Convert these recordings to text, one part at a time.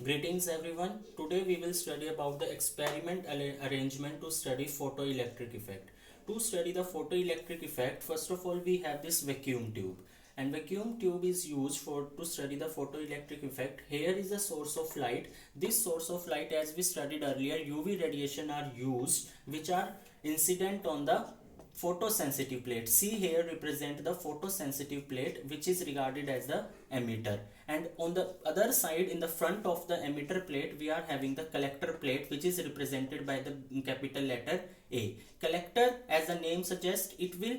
Greetings everyone. Today we will study about the experiment arrangement to study photoelectric effect. To study the photoelectric effect, first of all we have this vacuum tube. And vacuum tube is used for to study the photoelectric effect. Here is the source of light. This source of light, as we studied earlier, UV radiation are used which are incident on the photosensitive plate. See here represent the photosensitive plate which is regarded as the emitter, and on the other side in the front of the emitter plate we are having the collector plate which is represented by the capital letter A. Collector, as the name suggests, it will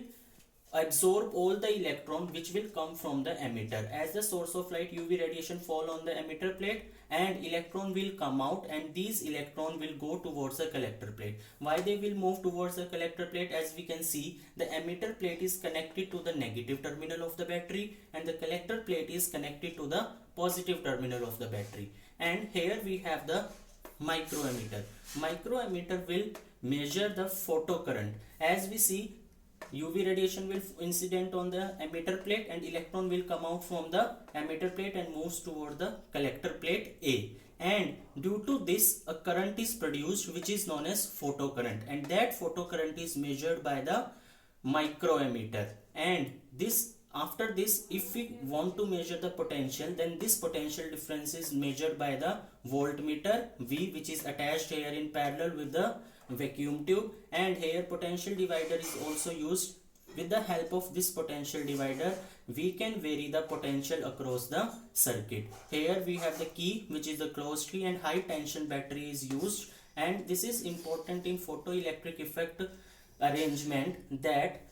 absorb all the electron which will come from the emitter. As the source of light, UV radiation fall on the emitter plate and electron will come out, and these electron will go towards the collector plate. Why they will move towards the collector plate? As we can see, the emitter plate is connected to the negative terminal of the battery and the collector plate is connected to the positive terminal of the battery. And here we have the microemitter. Microemitter will measure the photocurrent. As we see, UV radiation will incident on the emitter plate and electron will come out from the emitter plate and moves toward the collector plate A. And due to this, a current is produced which is known as photocurrent, and that photocurrent is measured by the microemitter. And this, after this, if we want to measure the potential, then this potential difference is measured by the voltmeter V, which is attached here in parallel with the vacuum tube. And here potential divider is also used. With the help of this potential divider we can vary the potential across the circuit. Here we have the key which is the closed key, and high tension battery is used. And this is important in photoelectric effect arrangement, that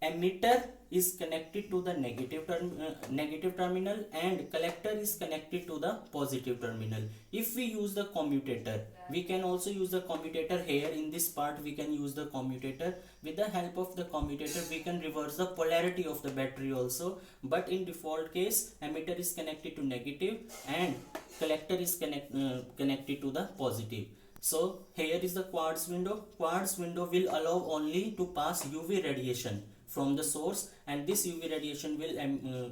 emitter is connected to the negative terminal and collector is connected to the positive terminal. If we use the commutator, we can also use the commutator. Here in this part we can use the commutator. With the help of the commutator we can reverse the polarity of the battery also, but in default case emitter is connected to negative and collector is connected to the positive. So here is the quartz window. Quartz window will allow only to pass UV radiation from the source, and this UV radiation will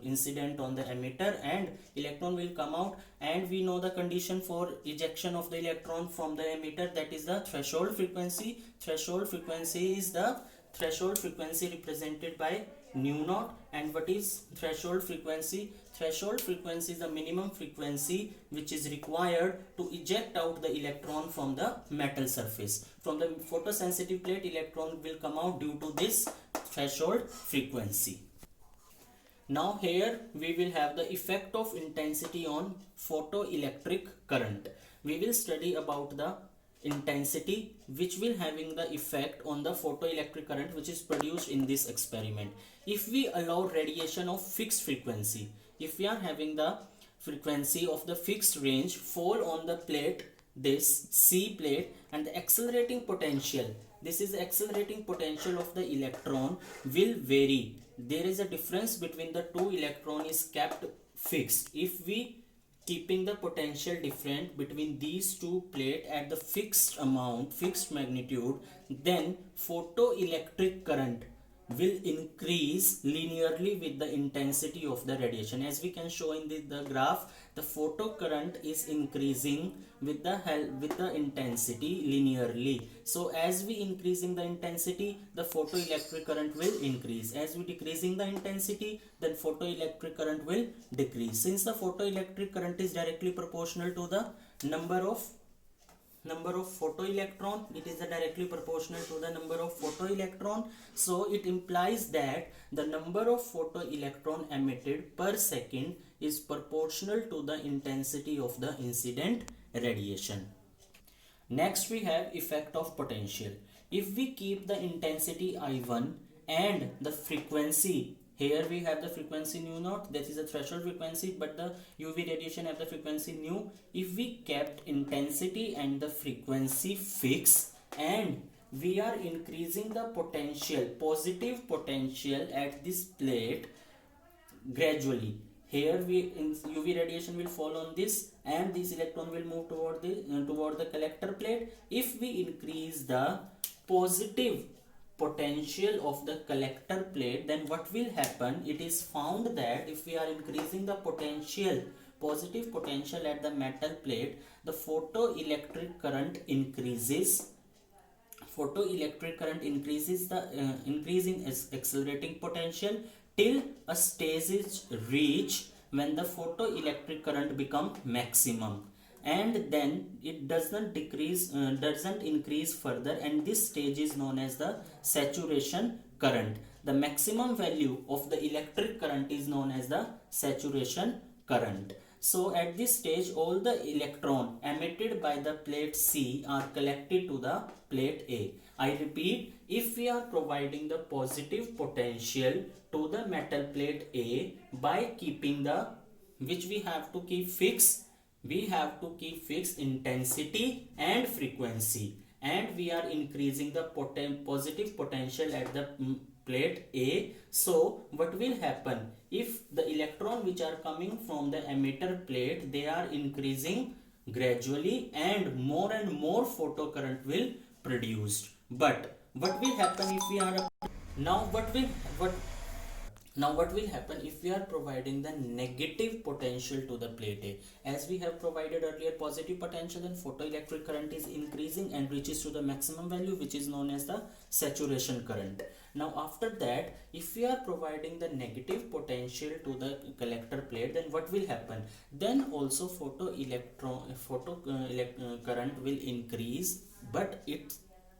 incident on the emitter and electron will come out. And we know the condition for ejection of the electron from the emitter, that is the threshold frequency. Threshold frequency is the threshold frequency represented by nu naught. And what is threshold frequency? Threshold frequency is the minimum frequency which is required to eject out the electron from the metal surface. From the photosensitive plate electron will come out due to this threshold frequency. Now here we will have the effect of intensity on photoelectric current. We will study about the intensity which will having the effect on the photoelectric current which is produced in this experiment. If we allow radiation of fixed frequency, if we are having the frequency of the fixed range fall on the plate, this C plate, and the accelerating potential, this is the accelerating potential of the electron, will vary. There is a difference between the two electron is kept fixed. If we keeping the potential different between these two plates at the fixed amount, fixed magnitude, then photoelectric current will increase linearly with the intensity of the radiation. As we can show in the graph, the photocurrent is increasing with the intensity linearly. So as we increasing the intensity, the photoelectric current will increase. As we decreasing the intensity, then photoelectric current will decrease. Since the photoelectric current is directly proportional to the number of photoelectron, it is directly proportional to the number of photoelectron. So it implies that the number of photoelectron emitted per second is proportional to the intensity of the incident radiation. Next we have effect of potential. If we keep the intensity I1 and the frequency, here we have the frequency nu naught, that is the threshold frequency, but the UV radiation have the frequency nu. If we kept intensity and the frequency fixed and we are increasing the potential, positive potential at this plate gradually, here UV radiation will fall on this and this electron will move toward the collector plate. If we increase the positive potential of the collector plate, then what will happen? It is found that if we are increasing the potential positive potential at the metal plate, the photoelectric current increases. Photoelectric current increases the increasing accelerating potential till a stage is reached when the photoelectric current become maximum, and then it doesn't increase further, and this stage is known as the saturation current. The maximum value of the electric current is known as the saturation current. So at this stage, all the electron emitted by the plate C are collected to the plate A. I repeat, if we are providing the positive potential to the metal plate A by keeping the, which we have to keep fixed, we have to keep fixed intensity and frequency, and we are increasing the positive potential at the plate A. So what will happen, if the electron which are coming from the emitter plate, they are increasing gradually and more photocurrent will produced. But what will happen if we are now what will happen if we are providing the negative potential to the plate A? As we have provided earlier positive potential, then photoelectric current is increasing and reaches to the maximum value, which is known as the saturation current. Now after that, if we are providing the negative potential to the collector plate, then what will happen? Then also current will increase, but it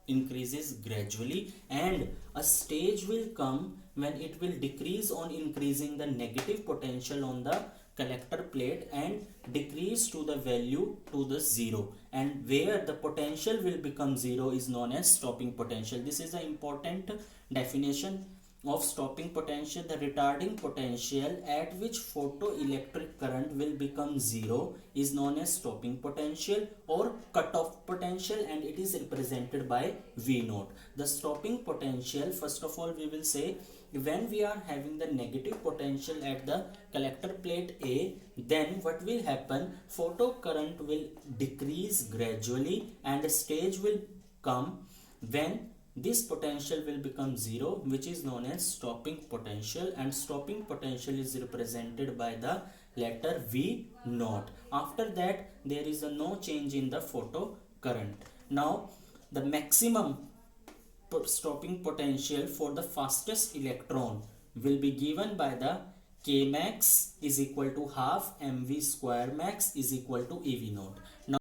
increases gradually, and a stage will come when it will decrease on increasing the negative potential on the collector plate and decrease to the value to the zero, and where the potential will become zero is known as stopping potential. This is the important definition of stopping potential. The retarding potential at which photoelectric current will become zero is known as stopping potential or cutoff potential, and it is represented by V naught. The stopping potential, first of all we will say, when we are having the negative potential at the collector plate A, then what will happen, photocurrent will decrease gradually, and a stage will come when this potential will become zero, which is known as stopping potential, and stopping potential is represented by the letter V naught. After that, there is no change in the photocurrent. Now the maximum stopping potential for the fastest electron will be given by the K max is equal to half mv square max is equal to ev naught.